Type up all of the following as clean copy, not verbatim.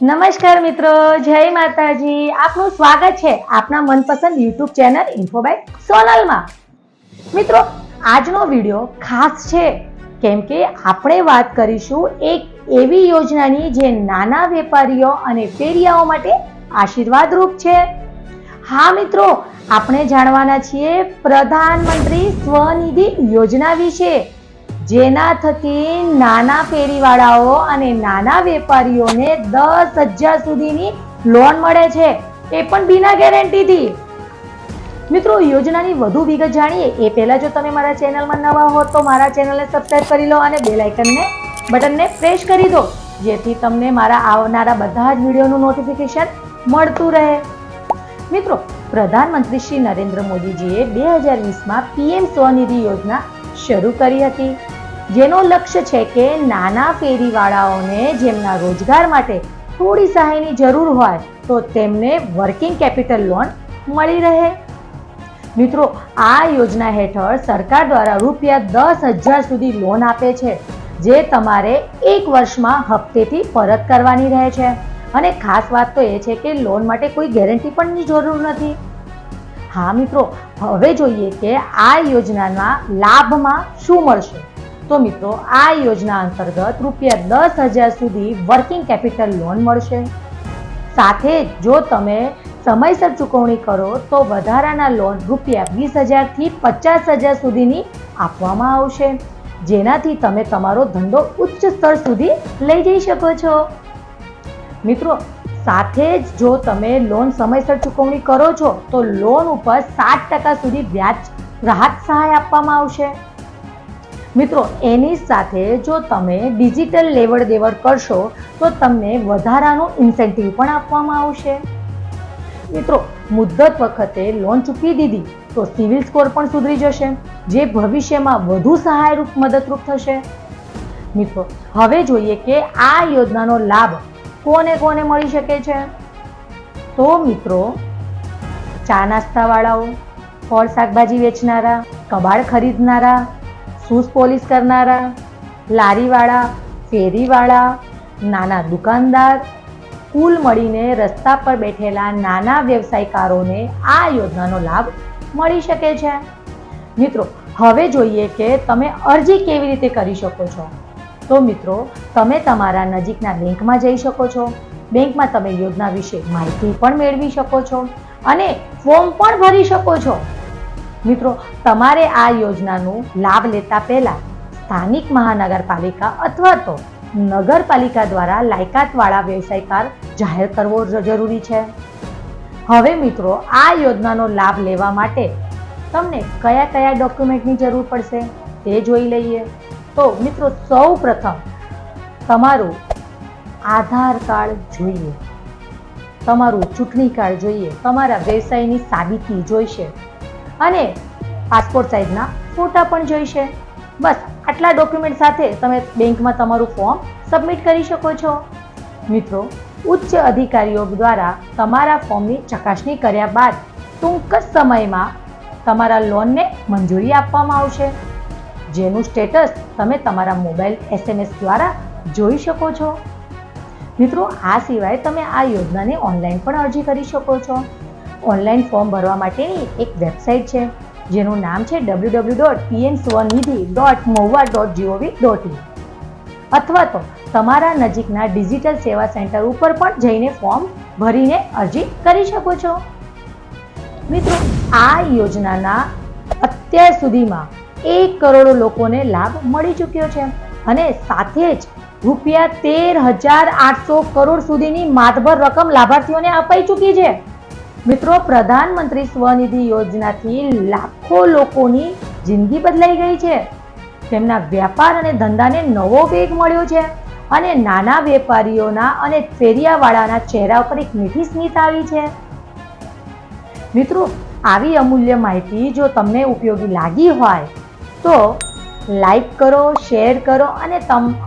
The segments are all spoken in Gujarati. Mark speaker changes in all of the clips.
Speaker 1: નમસ્કાર મિત્રો, જય માતાજી. આપનું સ્વાગત છે આપના મનપસંદ યુટ્યુબ ચેનલ ઇન્ફો બાય સોનલમાં. મિત્રો, આજનો વિડીયો ખાસ છે કેમ કે આપણે વાત કરીશું એક એવી યોજનાની જે નાના વેપારીઓ અને ફેરિયાઓ માટે આશીર્વાદરૂપ છે. હા મિત્રો, આપણે જાણવાના છીએ પ્રધાનમંત્રી સ્વનિધિ યોજના વિશે, જેના થકી નાના ફેરીવાળાઓ અને નાના વેપારીઓને 10,000 સુધીની લોન મળે છે, એ પણ બિના ગેરંટીથી. મિત્રો, યોજનાની વધુ વિગત જાણીએ એ પહેલા જો તમે મારા ચેનલમાં નવા હો તો મારા ચેનલને સબસ્ક્રાઇબ કરી લો અને બેલ આઇકનને બટનને પ્રેસ કરી દો, જેથી તમને મારા આવનારા બધા જ વિડીયોનું નોટિફિકેશન મળતું રહે. મિત્રો, પ્રધાનમંત્રી શ્રી નરેન્દ્ર મોદીજીએ 2020માં પીએમ સ્વનિધિ યોજના શરૂ કરી હતી, જેનો લક્ષ્ય છે કે નાના ફેરીવાળાઓને જેમના રોજગાર માટે થોડી સહાયની જરૂર હોય તો તેમને વર્કિંગ કેપિટલ લોન મળી રહે. મિત્રો, આ યોજના હેઠળ સરકાર દ્વારા ₹10,000 સુધી લોન આપે છે, જે તમારે 1 વર્ષમાં હપ્તેથી પરત કરવાની રહે છે. અને ખાસ વાત તો એ છે કે લોન માટે કોઈ ગેરંટી પણ જરૂર નથી. હા મિત્રો, હવે જોઈએ કે આ યોજનાના લાભમાં શું મળશે. તો મિત્રો, આ યોજના અંતર્ગત ₹10,000 સુધી વર્કિંગ કેપિટલ લોન મળશે. સાથે જો તમે સમયસર ચૂકવણી કરો તો વધારાના લોન ₹20,000 થી ₹50,000 સુધીની આપવામાં આવશે, જેનાથી તમે તમારો ધંધો ઉચ્ચ સ્તર સુધી લઈ જઈ શકો છો. મિત્રો, સાથે જ જો તમે લોન સમયસર ચૂકવણી કરો છો તો લોન ઉપર 7% સુધી વ્યાજ રાહત સહાય આપવામાં આવશે. મિત્રો, એની સાથે જો તમે ડિજિટલ લેવડ દેવડ કરશો તો તમને વધારાનું ઇન્સેન્ટિવ પણ આપવામાં આવશે. મિત્રો, મુદ્દત વખતે લોન ચૂકવી દીધી તો સિવિલ સ્કોર પણ સુધરી જશે, જે ભવિષ્યમાં વધુ સહાયરૂપ મદદરૂપ થશે. મિત્રો, હવે જોઈએ કે આ યોજનાનો લાભ કોને કોને મળી શકે છે. તો મિત્રો, ચા નાસ્તાવાળાઓ, ફળ શાકભાજી વેચનારા, કબાડ ખરીદનારા, શૂઝ પોલિશ કરનારા, લારીવાળા, ફેરીવાળા, નાના દુકાનદાર, કુલ મળીને રસ્તા પર બેઠેલા નાના વ્યવસાયકારોને આ યોજનાનો લાભ મળી શકે છે. મિત્રો, હવે જોઈએ કે તમે અરજી કેવી રીતે કરી શકો છો. તો મિત્રો, તમે તમારા નજીકના બેંકમાં જઈ શકો છો. બેંકમાં તમે યોજના વિશે માહિતી પણ મેળવી શકો છો અને ફોર્મ પણ ભરી શકો છો. મિત્રો, તમારે આ યોજનાનો લાભ લેતા પહેલા સ્થાનિક મહાનગરપાલિકા અથવા તો નગરપાલિકા દ્વારા લાયકાતવાળા વ્યવસાયકાર જાહેર કરવો જરૂરી છે. હવે મિત્રો, આ યોજનાનો લાભ લેવા માટે તમને કયા કયા ડોક્યુમેન્ટની જરૂર પડશે તે જોઈ લઈએ. તો મિત્રો, સૌ પ્રથમ તમારું આધાર કાર્ડ જોઈએ, તમારું ચૂંટણી કાર્ડ જોઈએ, તમારા વ્યવસાયની સાબિતી જોઈશે અને પાસપોર્ટ સાઇઝના ફોટા પણ જોઈશે. બસ આટલા ડોક્યુમેન્ટ સાથે તમે બેંકમાં તમારું ફોર્મ સબમિટ કરી શકો છો. મિત્રો, ઉચ્ચ અધિકારીઓ દ્વારા તમારા ફોર્મની ચકાસણી કર્યા બાદ ટૂંક જ સમયમાં તમારા લોનને મંજૂરી આપવામાં આવશે, જેનું સ્ટેટસ તમે તમારા મોબાઈલ SMS દ્વારા જોઈ શકો છો. મિત્રો, આ સિવાય તમે આ યોજનાને ઓનલાઈન પણ અરજી કરી શકો છો. ઓનલાઈન ફોર્મ ભરવા માટેની એક વેબસાઇટ છે, જેનું નામ છે www.pmswanidhi.moua.gov.in અથવા તો તમારા નજીકના ડિજિટલ સેવા સેન્ટર ઉપર પણ જઈને ફોર્મ ભરીને અરજી કરી શકો છો. મિત્રો, આ યોજનાના અત્યાર સુધીમાં 1 કરોડ લોકોને લાભ મળી ચૂક્યો છે અને સાથે જ ₹13,800 કરોડ સુધીની માતબર રકમ લાભાર્થીઓને અપાઈ ચૂકી છે. મિત્રો, પ્રધાનમંત્રી સ્વનિધિ યોજનાથી લાખો લોકોની જિંદગી બદલાઈ ગઈ છે. તેમના વ્યાપાર અને ધંધાને નવો વેગ મળ્યો છે અને નાના વેપારીઓના અને ફેરિયાવાળાના ચહેરા ઉપર એક મીઠી સ્મિત આવી છે. મિત્રો, આવી અમૂલ્ય માહિતી જો તમને ઉપયોગી લાગી હોય તો લાઈક કરો, શેર કરો અને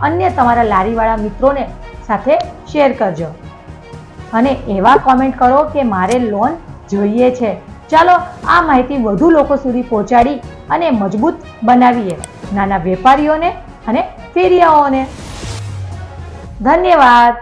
Speaker 1: અન્ય તમારા લારીવાળા મિત્રોને સાથે શેર કરજો અને એવા કોમેન્ટ કરો કે મારે લોન જોઈએ છે. ચાલો આ માહિતી વધુ લોકો સુધી પહોંચાડી અને મજબૂત બનાવીએ નાના વેપારીઓને અને ફેરિયાઓને. ધન્યવાદ.